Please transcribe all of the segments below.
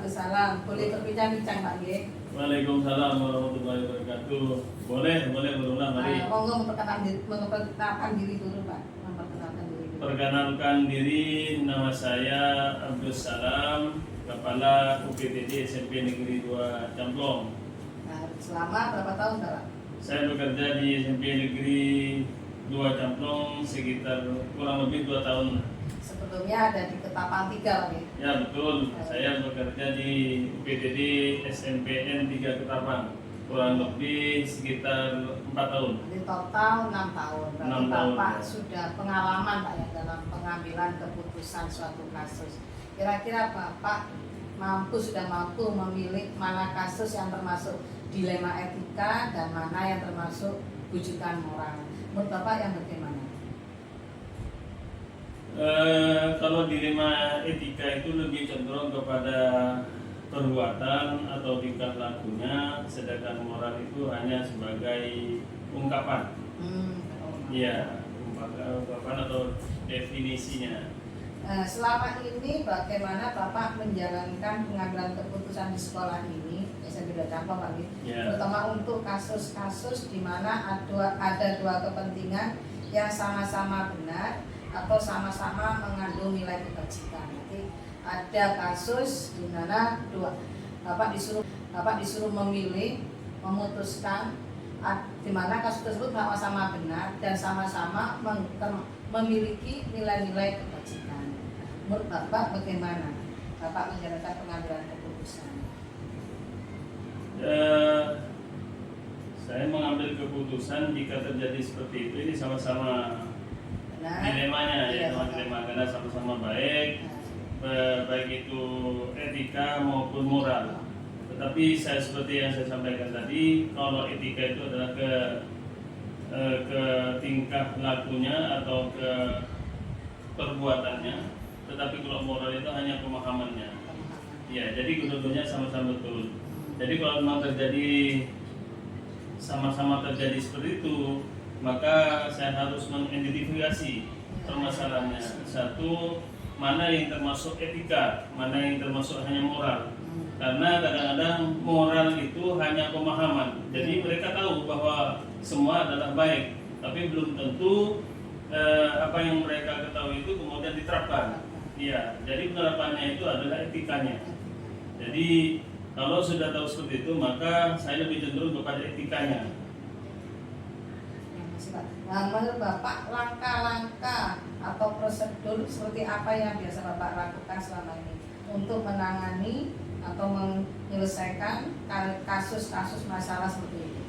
Waalaikumsalam. Boleh berbincang-bincang Pak Ye? Waalaikumsalam warahmatullahi wabarakatuh. Boleh berulang mari. Monggo memperkenalkan diri dulu Pak. Memperkenalkan diri dulu. Perkenalkan diri, nama saya Abdul Salam, Kepala UPTD SMP Negeri 2 Camplong. Nah, selama berapa tahun Pak? Saya bekerja di SMP Negeri 2 Camplong sekitar kurang lebih 2 tahun. Sebelumnya ada di Ketapang 3 Pak Ye? Ya betul, saya bekerja di UPTD SMPN 3 Ketapang kurang lebih sekitar 4 tahun. Di total 6 tahun. Berarti 6 tahun, Bapak ya. sudah pengalaman Pak ya dalam pengambilan keputusan suatu kasus. Kira-kira Bapak sudah mampu memilih mana kasus yang termasuk dilema etika dan mana yang termasuk bujukan moral. Menurut Bapak yang bagaimana? Kalau dilema etika itu lebih cenderung kepada perbuatan atau tingkah lakunya, sedangkan moral itu hanya sebagai ungkapan. Iya, ungkapan atau definisinya. Selama ini bagaimana Bapak menjalankan pengambilan keputusan di sekolah ini, SMP 2 Camplong Pak, Ya. terutama untuk kasus-kasus di mana ada dua kepentingan yang sama-sama benar atau sama-sama mengandung nilai kebajikan. Jadi ada kasus di mana Bapak disuruh memilih, memutuskan di mana kasus tersebut sama-sama benar dan sama-sama memiliki nilai-nilai kebajikan. Menurut Bapak bagaimana Bapak menjalankan pengambilan keputusan? Saya mengambil keputusan jika terjadi seperti itu, ini sama-sama dilemanya, ya, sama dilema karena sama-sama baik itu etika maupun moral. Tetapi saya seperti yang saya sampaikan tadi, kalau etika itu adalah ke tingkah lakunya atau ke perbuatannya, tetapi kalau moral itu hanya pemahamannya. Ya, jadi kedua-duanya sama-sama betul. Jadi kalau memang sama-sama terjadi seperti itu, maka saya harus mengidentifikasi permasalahannya. Satu, mana yang termasuk etika, mana yang termasuk hanya moral. Karena kadang-kadang moral itu hanya pemahaman. Jadi mereka tahu bahwa semua adalah baik, tapi belum tentu apa yang mereka ketahui itu kemudian diterapkan. Iya, jadi penerapannya itu adalah etikanya. Jadi kalau sudah tahu seperti itu, maka saya lebih cenderung kepada etikanya. Nah, menurut Bapak langkah-langkah atau prosedur seperti apa yang biasa Bapak lakukan selama ini untuk menangani atau menyelesaikan kasus-kasus masalah seperti ini?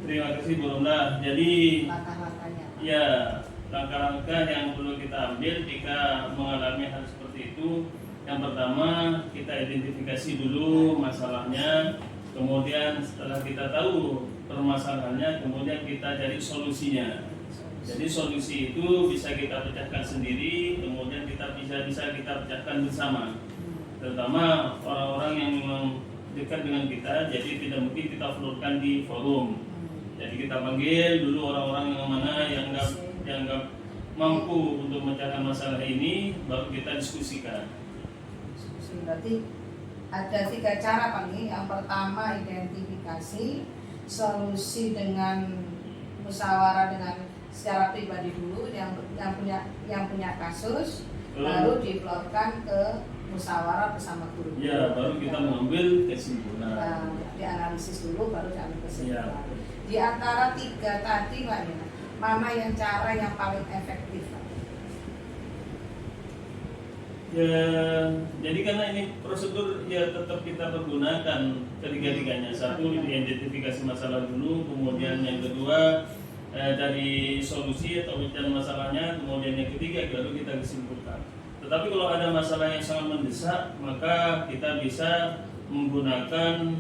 Terima kasih Bu Romlah. Jadi Langkah-langkahnya. ya, langkah-langkah yang perlu kita ambil jika mengalami hal seperti itu. Yang pertama, kita identifikasi dulu masalahnya. Kemudian setelah kita tahu permasalahannya, kemudian kita cari solusinya. Jadi solusi itu bisa kita pecahkan sendiri, kemudian bisa kita pecahkan bersama. Terutama orang-orang yang memang dekat dengan kita, jadi tidak mungkin kita flurkan di forum. Jadi kita panggil dulu orang-orang yang mana yang dianggap mampu untuk memecahkan masalah ini, baru kita diskusikan. Berarti ada 3 cara Pak. Yang pertama identifikasi, solusi dengan musyawarah dengan secara pribadi dulu yang punya kasus, baru diplorkan ke musyawarah bersama guru. Ya, baru kita mengambil kesimpulan. Dianalisis dulu baru diambil kesimpulan. Ya. Di antara 3 tadi Pak, mana yang cara yang paling efektif Pak? Ya, jadi karena ini prosedur ya tetap kita pergunakan ketiga-tiganya. Satu, identifikasi masalah dulu, kemudian yang kedua dari solusi atau pecahan masalahnya, kemudian yang ketiga baru kita kesimpulkan. Tetapi kalau ada masalah yang sangat mendesak, maka kita bisa menggunakan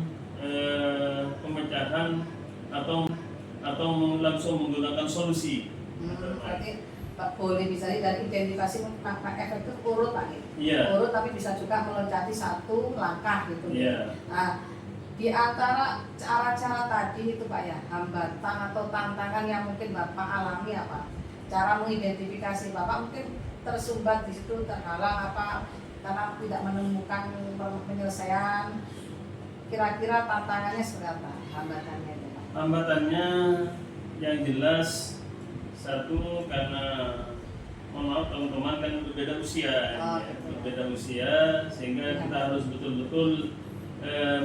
pemecahan atau langsung menggunakan solusi. Berarti Pak boleh bisa dari identifikasi efektif urut Pak. Iya. Urut tapi bisa juga meloncati satu langkah gitu. Iya. Nah, di antara cara-cara tadi itu Pak ya, hambatan atau tantangan yang mungkin Bapak alami apa? Cara mengidentifikasi Bapak mungkin tersumbat di situ, terhalang apa karena tidak menemukan penyelesaian. Kira-kira tantangannya seperti apa? Hambatannya itu, Pak? Hambatannya yang jelas satu karena mohon maaf teman-teman kan berbeda usia, Oh, ya, betul. berbeda usia sehingga kita harus betul-betul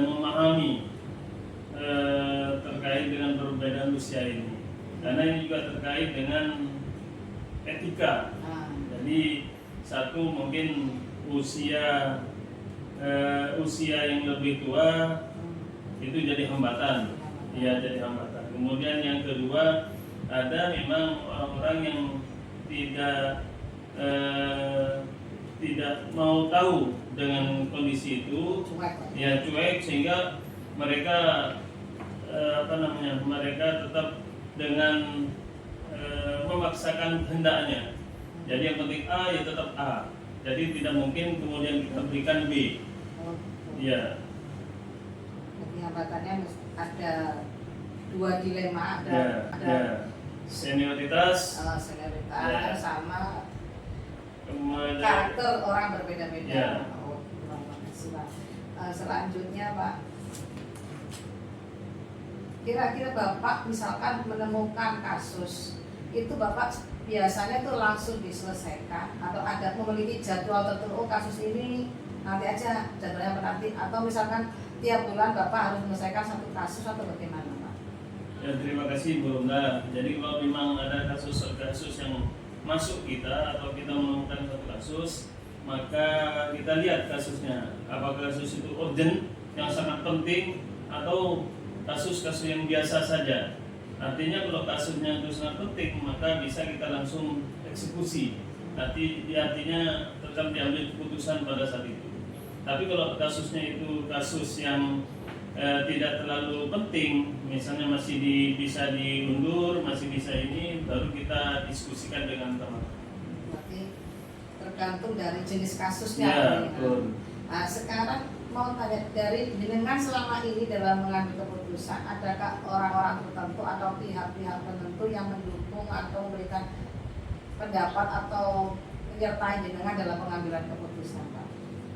memahami terkait dengan perbedaan usia ini. Karena ini juga terkait dengan etika. Nah, Jadi satu mungkin usia yang lebih tua itu jadi hambatan, ya jadi hambatan. Kemudian yang kedua ada memang orang-orang yang tidak mau tahu dengan kondisi itu, cuek, Pak. ya cuek sehingga mereka mereka tetap dengan memaksakan kehendaknya. Jadi yang penting A ya tetap A. Jadi tidak mungkin kemudian kita berikan B. Oh, betul. Ya, Jadi hambatannya ada dua dilema, ada ya. Senioritas, senioritas Ya. sama kemudian karakter orang berbeda-beda. Ya. Oh, terima kasih, Pak. Selanjutnya, Pak, kira-kira Bapak misalkan menemukan kasus itu, Bapak biasanya tuh langsung diselesaikan atau ada memiliki jadwal tertentu? Oh, kasus ini nanti aja jadwalnya nanti, atau misalkan tiap bulan Bapak harus menyelesaikan satu kasus atau bagaimana, Pak? Ya, terima kasih Bu Ronda. Jadi kalau memang ada kasus-kasus yang masuk kita atau kita menemukan satu kasus, maka kita lihat kasusnya. Apakah kasus itu urgent, yang sangat penting, atau kasus-kasus yang biasa saja. Artinya kalau kasusnya itu sangat penting, maka bisa kita langsung eksekusi. Artinya tetap diambil keputusan pada saat itu. Tapi kalau kasusnya itu kasus yang tidak terlalu penting, misalnya masih bisa diundur, masih bisa ini, baru kita diskusikan dengan teman. Berarti tergantung dari jenis kasusnya. Ya, Pak. betul. Nah, sekarang mau tanya, dari dengan selama ini dalam mengambil keputusan, adakah orang-orang tertentu atau pihak-pihak tertentu yang mendukung atau memberikan pendapat atau menyertai dengan dalam pengambilan keputusan, Pak?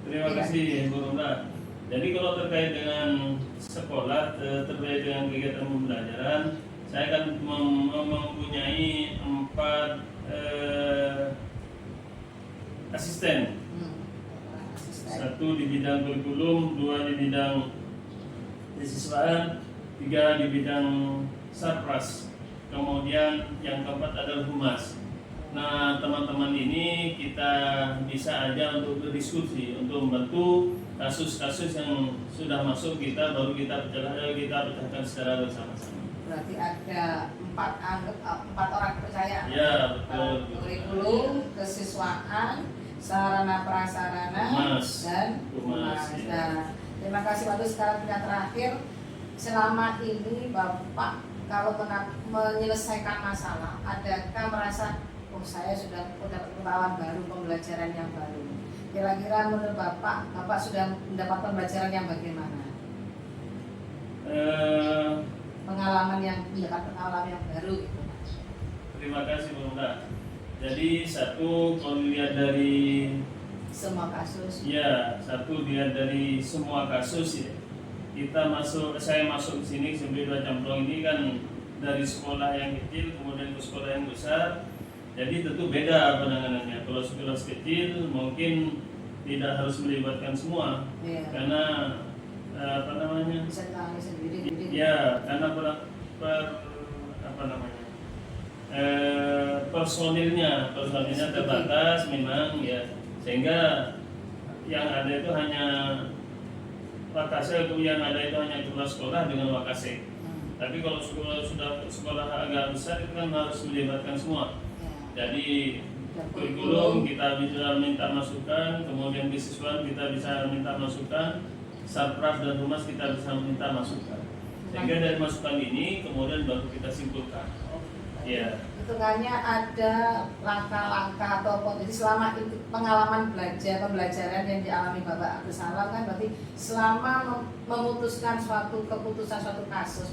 Terima kasih Bu Ronda. Jadi kalau terkait dengan sekolah, terkait dengan kegiatan pembelajaran, saya akan mempunyai 4 asisten. Asisten. 1 di bidang kurikulum, 2 di bidang kesiswaan, 3 di bidang sarpras, kemudian yang keempat adalah humas. Nah, teman-teman ini kita bisa aja untuk berdiskusi, untuk membantu kasus-kasus yang sudah masuk kita, baru kita pecahkan secara bersama-sama. Berarti ada 4 orang kepercayaan. Ya, betul. Kurikulum, kesiswaan, sarana prasarana, Humas. dan Humas, humas. ya. Nah, terima kasih Pak. Sekarang yang terakhir, selama ini Bapak kalau menyelesaikan masalah, adakah merasa oh saya sudah dapat pengetahuan baru, pembelajaran yang baru? Kira-kira menurut Bapak sudah mendapat pembelajaran yang bagaimana? Pengalaman yang baru gitu, Pak. Terima kasih Bu Ronda. Jadi satu, kalau dilihat dari Semua kasus. ya, satu dilihat dari semua kasus ya. Saya masuk ke sini sebagai dua camplong ini kan dari sekolah yang kecil kemudian ke sekolah yang besar. Jadi tentu beda penanganannya. Kalau sekolah kecil mungkin tidak harus melibatkan semua, Ya. karena Bisa ditangani sendiri. ya karena personilnya terbatas memang ya, sehingga yang ada itu hanya wakase, yang ada itu hanya kepala sekolah dengan wakase. Tapi kalau sekolah agak besar itu kan harus melibatkan semua. Jadi kurikulum kita bisa minta masukan, kemudian kesiswaan kita bisa minta masukan, sarpras dan humas kita bisa minta masukan. Sehingga dari masukan ini kemudian baru kita simpulkan. Ya. Hitungannya ada langkah-langkah atau potensi selama itu pengalaman pembelajaran yang dialami Bapak Abdul Salam kan, berarti selama memutuskan suatu kasus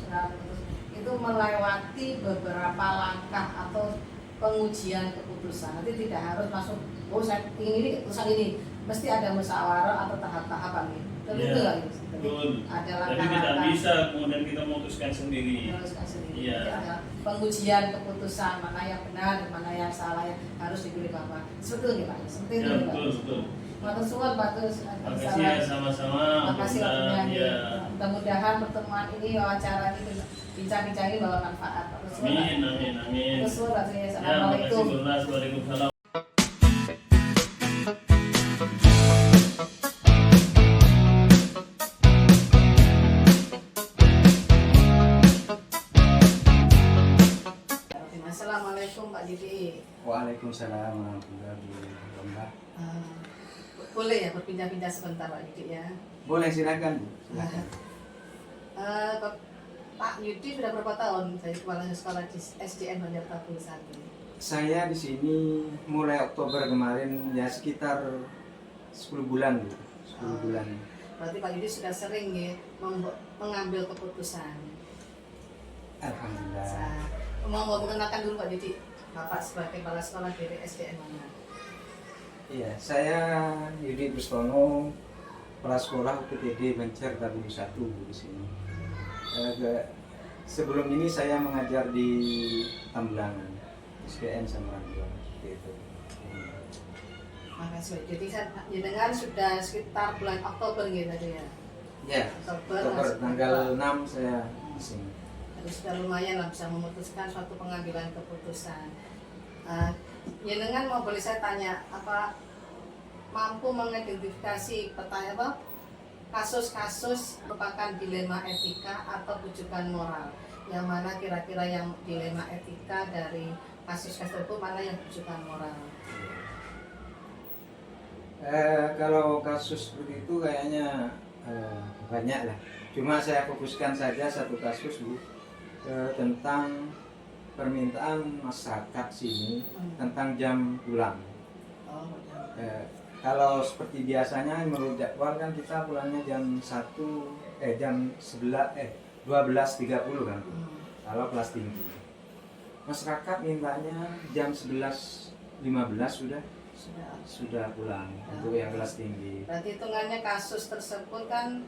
itu melewati beberapa langkah atau pengujian keputusan. Nanti tidak harus masuk, oh saya ingin ini keputusan ini, mesti ada musyawarah atau tahap-tahapan gitu. Tentu Iya, lah gitu. Jadi betul. ada Jadi langkah-langkah. tidak bisa kemudian kita memutuskan sendiri. Meneruskan sendiri. Iya. Jadi ada pengujian keputusan mana yang benar, mana yang salah yang harus dipilih Bapak. Seperti itu Pak. Seperti itu Ya, Pak. betul, betul. Matur suwun Pak Tus. Makasih ya sama-sama. Makasih Mudah-mudahan, waktunya. ya. Mudah-mudahan pertemuan ini, wawancara ini, bincang-bincang ini bawa manfaat. Matur suwun, Pak. Amin, amin, amin. Matur suwun, Pak. Ya, Assalamualaikum. makasih Burnas. Waalaikumsalam. Assalamualaikum Pak Didi. Waalaikumsalam warahmatullahi wabarakatuh. Boleh ya berpindah-pindah sebentar Pak Didi ya. Boleh silakan Bu. Silakan. Pak Yudi sudah berapa tahun jadi kepala sekolah di SDN Banjar Tabung saat ini? Saya di sini mulai Oktober kemarin ya sekitar 10 bulan Bu. 10 bulan. Berarti Pak Yudi sudah sering ya mengambil keputusan. Alhamdulillah. Mau mengenalkan dulu Pak Didi, Bapak sebagai kepala sekolah dari SDN mana? Iya, saya Yudi Bustono, kepala sekolah UPTD Banjar Tabung 1 Bu di sini. Sebelum ini saya mengajar di Tambulangan, SDN Samarang seperti itu. Makasih. Jadi jenengan sudah sekitar bulan Oktober gitu tadi ya. Ya, Oktober tanggal 6 saya di sini. Jadi sudah lumayan lah bisa memutuskan suatu pengambilan keputusan. Jenengan mau boleh saya tanya apa mampu mengidentifikasi kasus-kasus merupakan dilema etika atau rujukan moral? Yang mana kira-kira yang dilema etika dari kasus-kasus itu, mana yang rujukan moral? Kalau kasus seperti itu kayaknya banyak lah. Cuma saya fokuskan saja satu kasus Bu, tentang permintaan masyarakat sini tentang jam pulang. Kalau seperti biasanya menurut jadwal kan kita pulangnya jam 12.30 kan. Kalau kelas tinggi. Masyarakat mintanya jam 11.15 sudah pulang untuk yang kelas tinggi. Berarti hitungannya kasus tersebut kan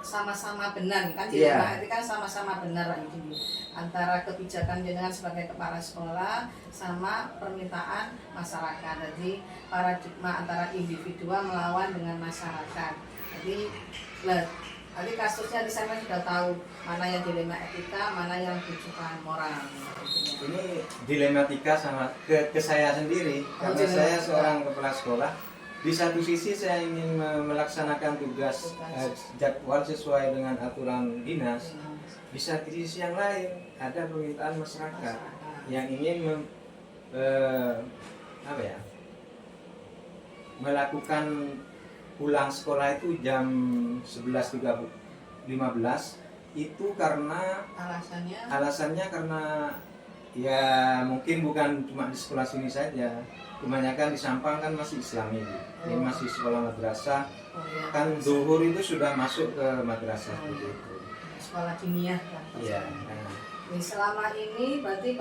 sama-sama benar kan? Iya. Berarti kan sama-sama benar ini antara kebijakan jenengan sebagai kepala sekolah sama permintaan masyarakat. Jadi paradigma antara individual melawan dengan masyarakat. Jadi kasusnya di sana sudah tahu mana yang dilema etika, mana yang rujukan moral. Ini dilematika sama ke saya sendiri karena saya seorang kepala sekolah. Di satu sisi saya ingin melaksanakan tugas jadwal sesuai dengan aturan dinas. Di satu sisi yang lain ada permintaan masyarakat yang ingin melakukan pulang sekolah itu jam 11.15 itu karena alasannya karena ya mungkin bukan cuma di sekolah sini saja, kebanyakan di Sampang kan masih Islami ini masih sekolah madrasah. Kan zuhur itu sudah masuk ke madrasah seperti itu, sekolah diniyah kan. Iya. Selama ini berarti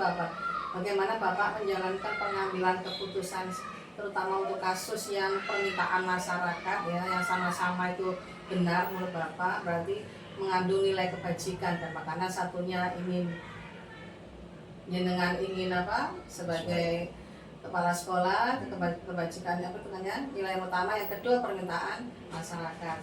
bagaimana Bapak menjalankan pengambilan keputusan terutama untuk kasus yang permintaan masyarakat ya yang sama-sama itu benar menurut Bapak, berarti mengandung nilai kebajikan dan karena satunya jenengan ingin sebagai kepala sekolah kebajikan nilai utama, yang kedua permintaan masyarakat.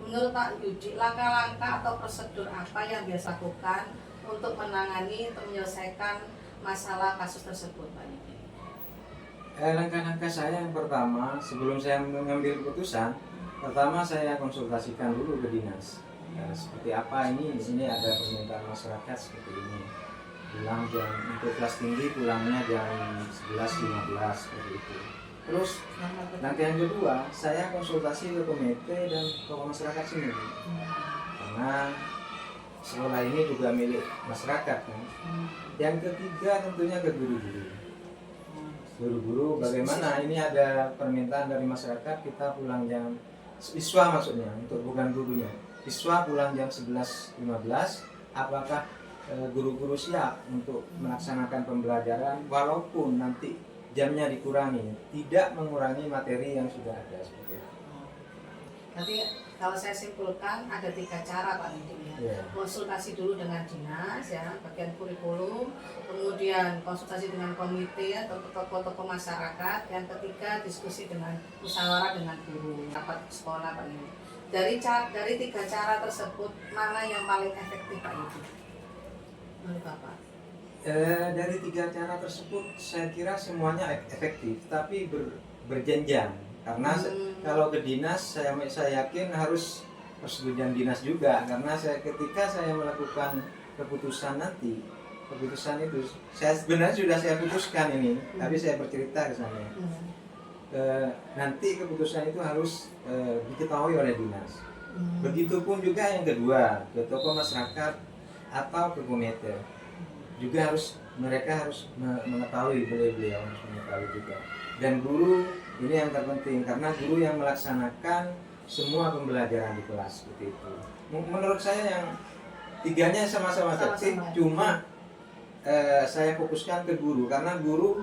Menurut Pak Yudi, langkah-langkah atau prosedur apa yang biasa lakukan untuk menangani atau menyelesaikan masalah kasus tersebut Pak Yudi? Langkah-langkah saya yang pertama sebelum saya mengambil keputusan, pertama saya konsultasikan dulu ke dinas. Seperti apa ini ada permintaan masyarakat seperti ini. Pulang jam untuk kelas tinggi pulangnya jam 11.15 seperti itu. Terus langkah yang kedua saya konsultasi ke komite dan tokoh masyarakat sini. Karena sekolah ini juga milik masyarakat kan. Yang ketiga tentunya ke guru-guru bagaimana ini ada permintaan dari masyarakat kita pulang jam siswa maksudnya, untuk bukan gurunya, siswa pulang jam 11.15, apakah guru-guru siap untuk melaksanakan pembelajaran walaupun nanti jamnya dikurangi, tidak mengurangi materi yang sudah ada seperti itu. Nanti kalau saya simpulkan ada 3 cara Pak Nidi ya. Yeah. Konsultasi dulu dengan dinas ya, bagian kurikulum, kemudian konsultasi dengan komite atau tokoh-tokoh masyarakat, yang ketiga diskusi dengan musyawarah dengan guru rapat sekolah Pak Nidi. Dari 3 cara tersebut mana yang paling efektif Pak Nidi? Menurut Bapak? Dari 3 cara tersebut saya kira semuanya efektif, tapi berjenjang. Karena kalau ke dinas saya yakin harus persetujuan dinas juga, karena ketika saya melakukan keputusan nanti, keputusan itu saya sebenarnya sudah saya putuskan ini, tapi saya bercerita ke sana. Nanti keputusan itu harus diketahui oleh dinas. Begitupun juga yang kedua, ke tokoh masyarakat atau ke komite juga mereka harus mengetahui, beliau harus mengetahui juga. Dan guru ini yang terpenting, karena guru yang melaksanakan semua pembelajaran di kelas seperti itu. Menurut saya yang 3-nya sama-sama efektif, cuma saya fokuskan ke guru karena guru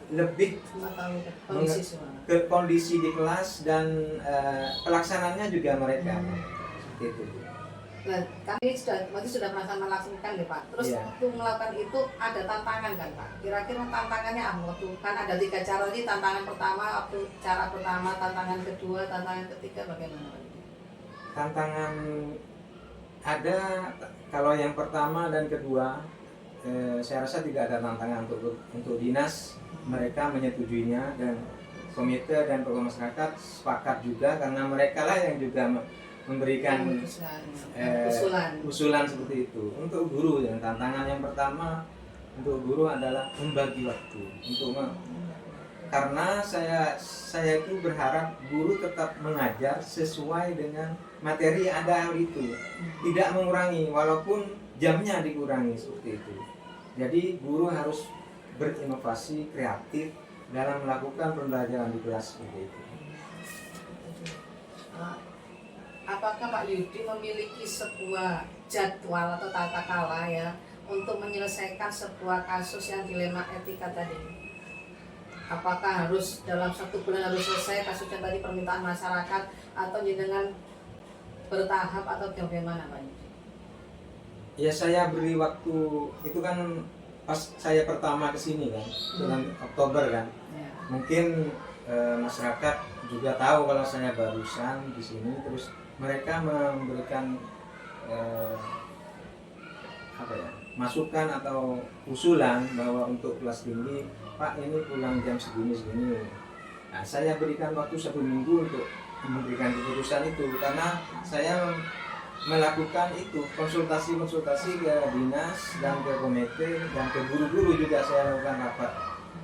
lebih ke kondisi di kelas dan pelaksananya juga mereka seperti itu. Nah, kami sudah melaksanakan ya Pak. Terus waktu melakukan itu ada tantangan kan Pak? Kira-kira tantangannya apa? Waktu kan ada 3 cara tadi, tantangan pertama, waktu cara pertama, tantangan kedua, tantangan ketiga bagaimana Pak? Tantangan ada, kalau yang pertama dan kedua saya rasa tidak ada tantangan untuk dinas, mereka menyetujuinya, dan komite dan tokoh masyarakat sepakat juga karena mereka lah yang juga memberikan usulan seperti itu. Untuk guru, yang tantangan yang pertama untuk guru adalah membagi waktu karena saya itu berharap guru tetap mengajar sesuai dengan materi yang ada hari itu, tidak mengurangi walaupun jamnya dikurangi seperti itu. Jadi guru harus berinovasi kreatif dalam melakukan pembelajaran di kelas seperti itu. Apakah Pak Yudi memiliki sebuah jadwal atau tata kala ya untuk menyelesaikan sebuah kasus yang dilema etika tadi? Apakah harus dalam 1 bulan harus selesai kasusnya tadi, permintaan masyarakat, atau dengan bertahap atau bagaimana Pak Yudi? Ya saya beri waktu, itu kan pas saya pertama kesini kan, bulan Oktober kan. Mungkin masyarakat juga tahu kalau saya barusan di sini, terus mereka memberikan masukan atau usulan bahwa untuk kelas tinggi, Pak ini pulang jam segini. Nah, saya berikan waktu 1 minggu untuk memberikan keputusan itu, karena saya melakukan itu konsultasi ke dinas dan ke komite dan ke guru-guru juga saya lakukan rapat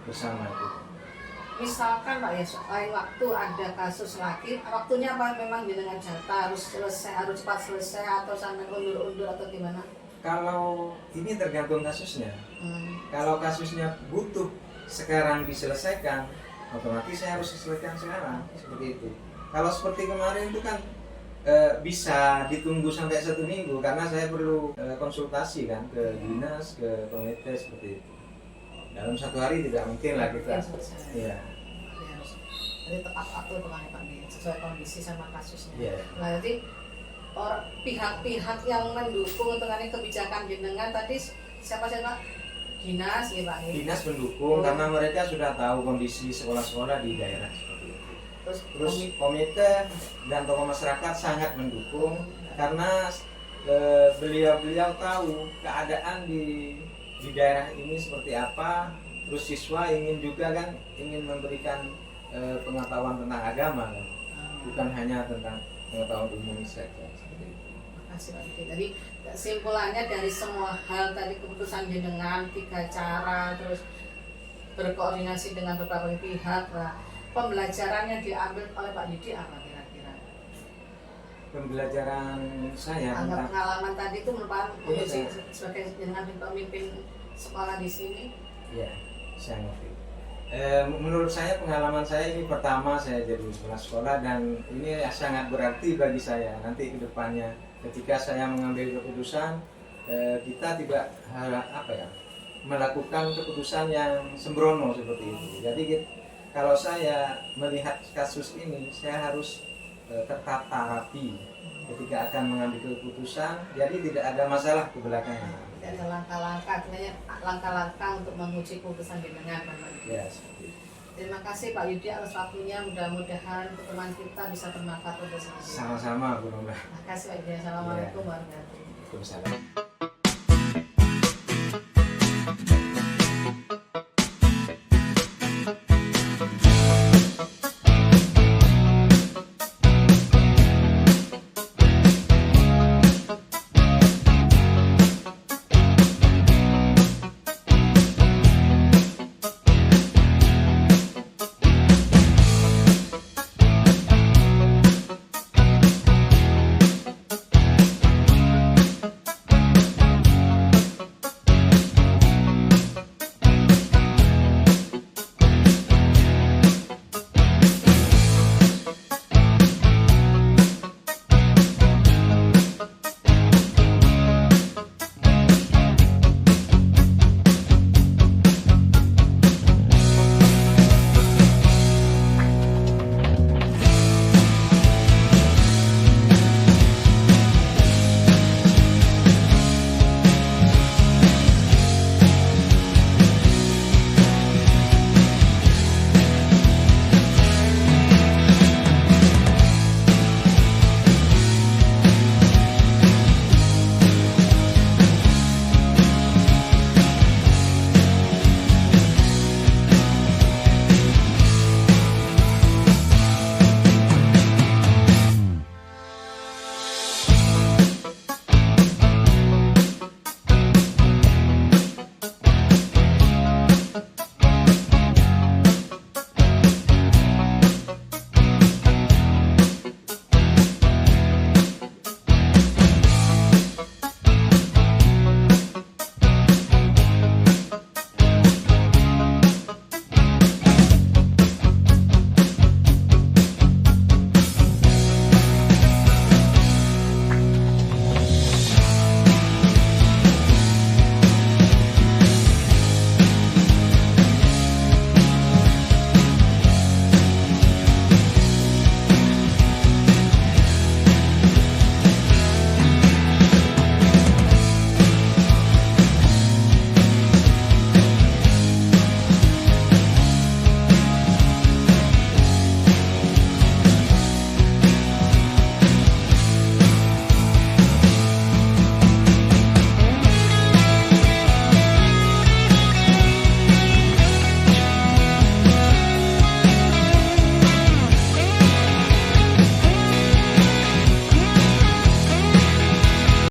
bersama itu. Misalkan Pak ya, lain waktu ada kasus lagi, waktunya apa memang dengan jatah harus cepat selesai atau sampai undur-undur atau gimana? Kalau ini tergantung kasusnya. Kalau kasusnya butuh sekarang diselesaikan, otomatis saya harus selesaikan sekarang seperti itu. Kalau seperti kemarin itu kan bisa ditunggu sampai 1 minggu karena saya perlu konsultasi kan ke dinas, ke komite seperti itu. Dalam 1 hari tidak mungkin lah kita. Iya. Jadi tepat waktu Pak sesuai kondisi sama kasusnya. Yeah. Nah, jadi pihak-pihak yang mendukung dengan kebijakan jenengan tadi siapa? Dinas ya Pak. Dinas mendukung karena mereka sudah tahu kondisi sekolah-sekolah di daerah. Terus komite dan tokoh masyarakat sangat mendukung karena beliau tahu keadaan di daerah ini seperti apa. Terus siswa ingin memberikan pengetahuan tentang agama kan, bukan hanya tentang pengetahuan umum saja. Makasih Pak Diki. Jadi kesimpulannya dari semua hal tadi, keputusan jenengan 3 cara, terus berkoordinasi dengan beberapa pihak, pembelajaran yang diambil oleh Pak Didi apa kira-kira? Pembelajaran saya anggap pengalaman tadi itu merupakan sebagai jenengan pemimpin sekolah di sini. Iya, saya ngerti. Menurut saya pengalaman saya ini pertama saya jadi kepala sekolah dan ini sangat berarti bagi saya nanti ke depannya ketika saya mengambil keputusan kita tidak melakukan keputusan yang sembrono seperti itu. Jadi kalau saya melihat kasus ini, saya harus tertata rapi ketika akan mengambil keputusan, jadi tidak ada masalah ke belakangnya. Tidak ada langkah-langkah, sebenarnya langkah-langkah untuk menguji keputusan jenengan. Ya, seperti itu. Terima kasih Pak Yudi atas waktunya, mudah-mudahan pertemuan kita bisa bermanfaat untuk semua. Sama-sama, Bu Nona. Terima kasih Pak Yudi. Assalamualaikum warahmatullahi wabarakatuh. Waalaikumsalam.